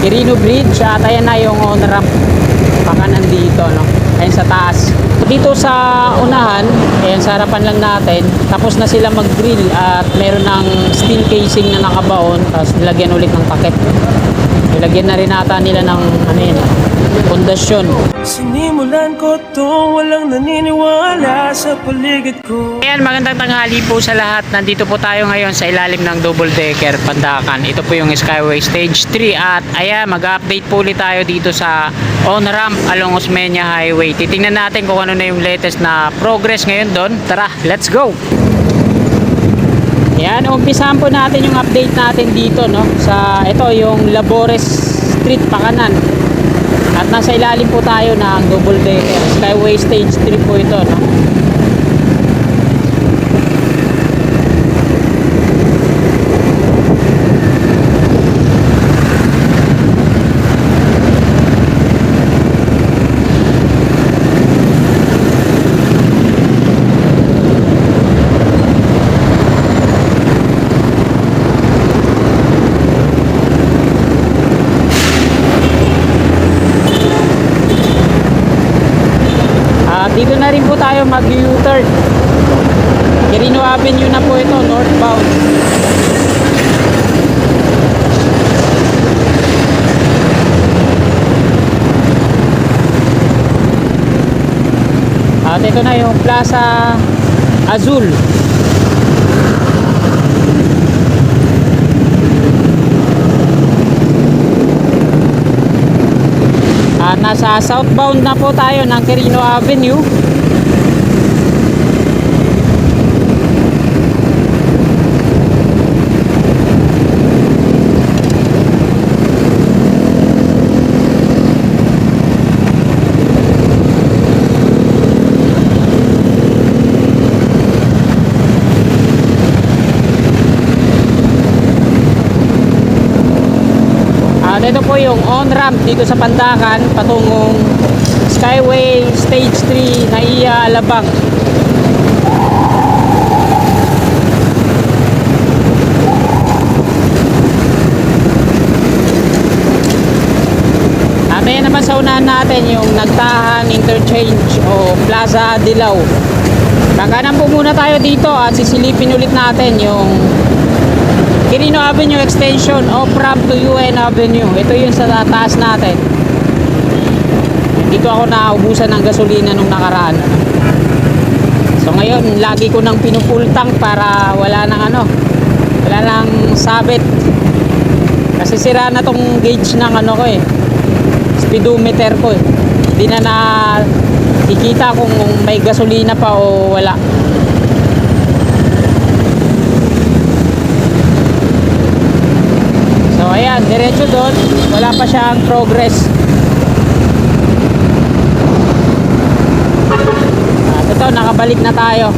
Quirino Bridge at ayan na yung on-ramp pakanan dito, no? Ayan sa taas. Dito sa unahan, ayan sa harapan lang natin, tapos na sila mag-grill at meron ng steel casing na nakabaon, tapos nilagyan ulit ng takip. Nilagyan na rin ata nila ng ano yun, pundasyon. Sinimulan ko to, walang naniniwala sa paligid ko. Ayan, magandang tanghali po sa lahat. Nandito po tayo ngayon sa ilalim ng double decker Pandakan. Ito po yung Skyway Stage 3 at ayan, mag-update po ulit tayo dito sa on-ramp along Osmeña Highway. Titingnan natin kung ano na yung latest na progress ngayon doon. Tara, let's go! Ayan, umpisahan po natin yung update natin dito, no? Sa ito yung Labores Street pakanan. At nasa ilalim po tayo ng double decker Skyway Stage 3 po ito, no? Dito na rin po tayo mag-U-turn. Quirino Avenue na po ito, northbound. At ito na yung Plaza Azul. Nasa southbound na po tayo ng Quirino Avenue. Ito po yung on-ramp dito sa Pandakan patungong Skyway Stage 3 Naiya, Alabang. At ayan naman sa unahan natin yung Nagtahan Interchange o Plaza Dilaw. Kakanan po muna tayo dito at sisilipin ulit natin yung Quirino Avenue Extension off-ramp to UN Avenue. Ito yung sa taas natin. Dito ako naubusan ng gasolina nung nakaraan. So ngayon, lagi ko nang pinupultang para wala nang wala nang sabit. Kasi sira na tong gauge ng ko speedometer ko eh. Hindi na ikita kung may gasolina pa o wala. Ayan, diretso doon, wala pa siyang progress. At ito, nakabalik na tayo.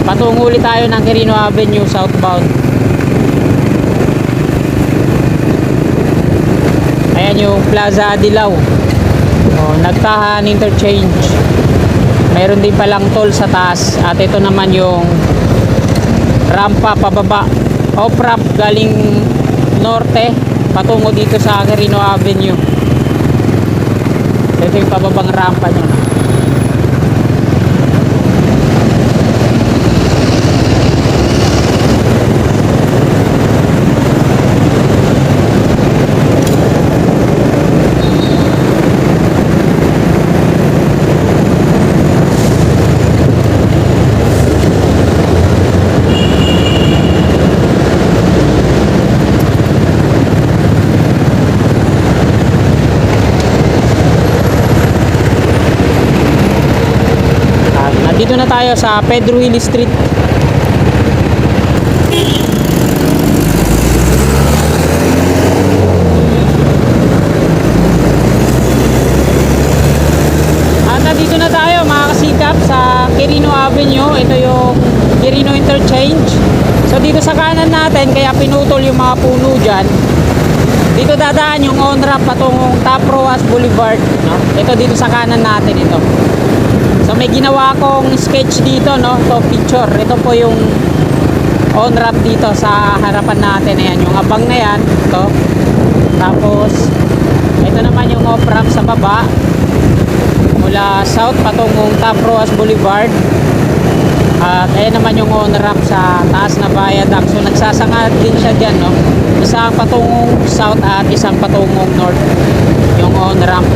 Patungo ulit tayo ng Quirino Avenue southbound. Ayan yung Plaza Dilaw. Nagtahan interchange. Mayroon din palang toll sa taas. At ito naman yung rampa pababa. Off-ramp galing norte patungo dito sa Quirino Avenue. Ito yung pababang rampa nyo. Dito na tayo sa Pedro Hill Street. At nandito na tayo mga kasikap sa Quirino Avenue. Ito yung Quirino Interchange. So dito sa kanan natin, kaya pinutol yung mga puno dyan. Dito dadaan yung on-ramp patungong Top Roas Boulevard, no? Ito dito sa kanan natin ito. So may ginawa akong sketch dito, no? To picture. Ito po yung on-ramp dito sa harapan natin. Ayan, yung abang na yan. Ito. Tapos ito naman yung off-ramp sa baba mula south patungong Top Roas Boulevard. At ayan naman yung on-ramp sa taas na viaduct. So nagsasanga din siya dyan, no? Isang patungong south at isang patungong north yung on-ramp.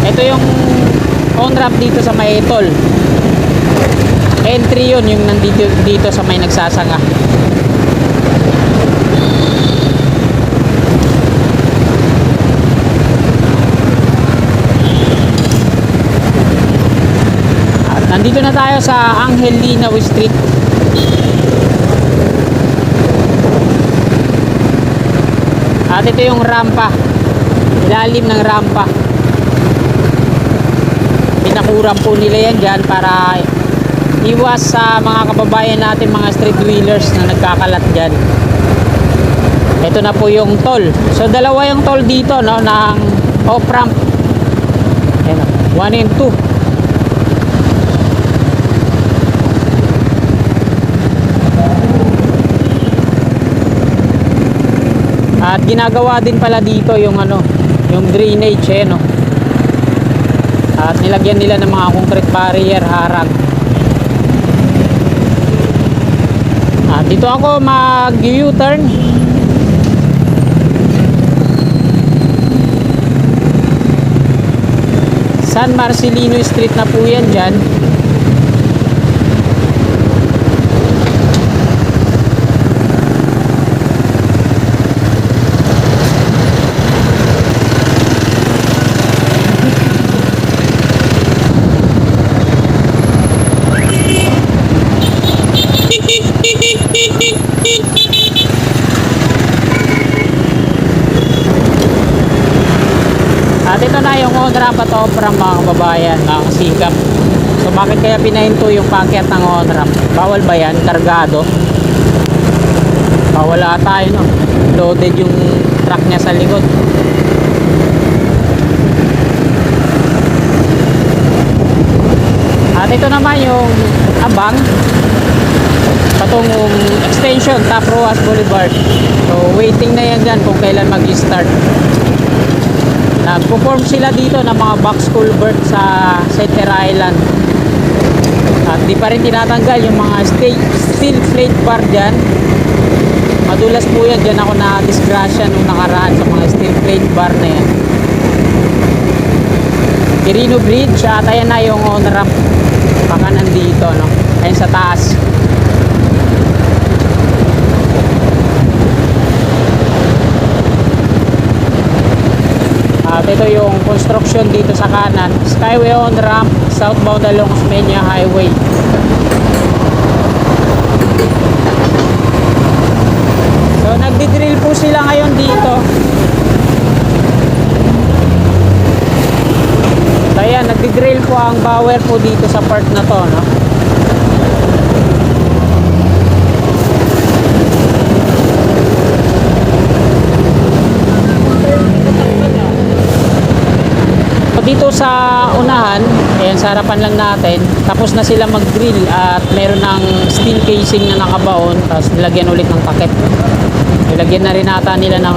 Ito yung on-ramp dito sa may toll. Entry yun yung nandito dito sa may nagsasanga. Nandito na tayo sa Angel Linaw Street. At ito yung rampa. Ilalim ng rampa. Pinakuram po nila yan dyan para iwas sa mga kababayan natin, mga street wheelers na nagkakalat dyan. Ito na po yung toll. So dalawa yung toll dito, no, ng off ramp. 1 and 2. At ginagawa din pala dito yung yung drainage, no. At nilagyan nila ng mga concrete barrier, harang. At dito ako mag-U-turn. San Marcelino Street na po yan dyan. At ito na yung on-ramp at off-ramp, mga kababayan, mga kasikap. So bakit kaya pinahinto yung paakyat ng on-ramp? Bawal ba yan? Kargado? Bawal ata yun, no? Loaded yung truck niya sa likod. At ito naman yung abang patungong extension Top Roas Boulevard. So waiting na yan dyan kung kailan mag-start. Nagpo-form sila dito ng mga box culvert sa Center Island. At di pa rin tinatanggal yung mga steel plate bar dyan. Madulas po yan. Dyan ako na-disgrasya nung nakaraan sa mga steel plate bar na yan. Quirino Bridge. At ayan na yung on-ramp pakanan dito, no? Ayan sa taas. At ito yung construction dito sa kanan. Skyway on ramp, southbound along Osmeña Highway. So nagdi-drill po sila ngayon dito. So ayan, nagdi-drill po ang bower po dito sa part na to, no? Dito sa unahan, ayan, sa harapan lang natin, tapos na sila mag-drill at meron ng steel casing na nakabaon, tapos nilagyan ulit ng takip. Nilagyan na rin ata nila ng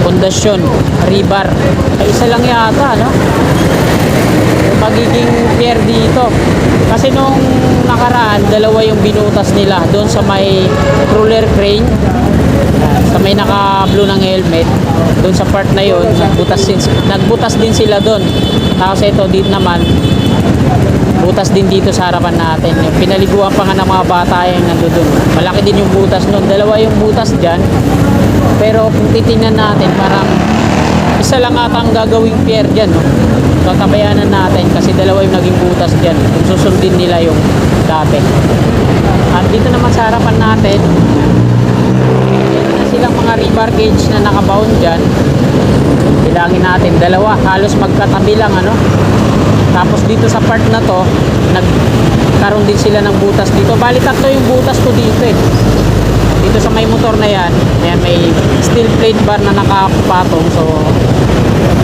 pundasyon, rebar. Ay, isa lang yata, no? Magiging pier dito. Kasi nung nakaraan, dalawa yung binutas nila doon sa may crawler crane, sa may naka-blue ng helmet. Doon sa part na yun, nagbutas din sila doon. Tapos ito din naman, butas din dito sa harapan natin. Yung pinaliguan pa nga ng mga bata yung nandoon. Malaki din yung butas noon. Dalawa yung butas dyan. Pero kung titingnan natin, parang isa lang ata ang gagawing pier dyan, no? Tatabayanan natin kasi dalawa yung naging butas dyan. Kung susundin nila yung dati. At dito naman sa harapan natin, silang mga rebar gauge na nakabound dyan. Bilangin natin, dalawa, halos magkatabi lang, ano. Tapos dito sa part na to, nagkaroon din sila ng butas dito. Bali tatlo yung butas ko dito, eh. Dito sa may motor na yan, ayan, may steel plate bar na nakapatong. So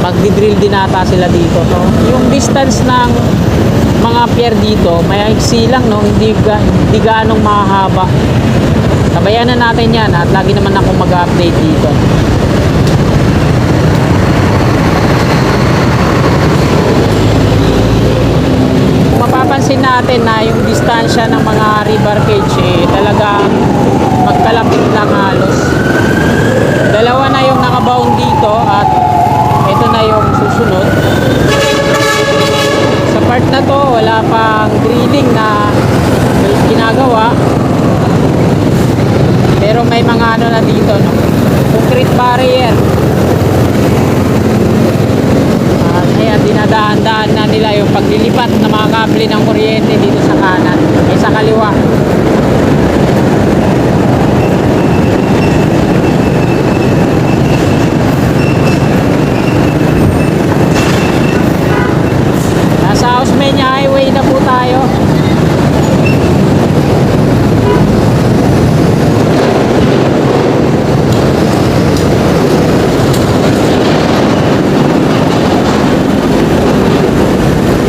magdi-drill din ata sila dito. So yung distance ng mga pier dito, may iksi lang, no? Hindi gaanong mahaba. Sabayanan natin yan at lagi naman ako mag-update dito. natin na yung distansya ng mga river cage talagang magkalapit lang halos. Dalawa na yung nakabound dito at ito na yung susunod. Sa part na to wala pang drilling na ginagawa, pero may mga ano na dito, no? Concrete barrier. Ayan, dinadaan-daan na nila yung paglilipat ng mga kable ng kuryente dito sa kanan ay sa kaliwa. Nasa Osmeña Highway na po tayo.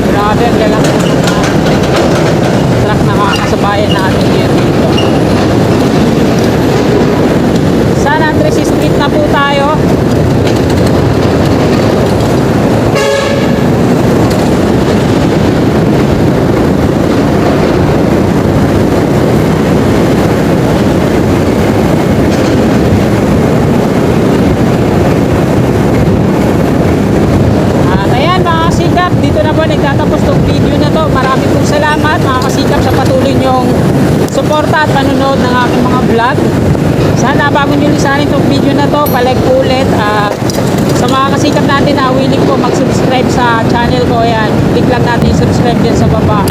Grabe ang galang truck na makakasabayan natin ngayon dito. San Andres Street na po tayo. Dito na po nagtatapos tong video na to. Marami pong salamat mga kasikap sa patuloy nyong suporta at panonood ng aking mga vlog. Sana bago nyo lisanin tong video na to, palike po ulit. Sa mga kasikap natin na willing po mag-subscribe sa channel ko, ayan, click lang natin yung subscribe dyan sa baba.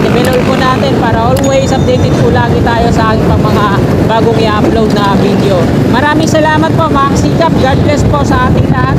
I-bell po natin para always updated po lagi tayo sa aking mga bagong i-upload na video. Maraming salamat po mga kasikap. God bless po sa ating lahat.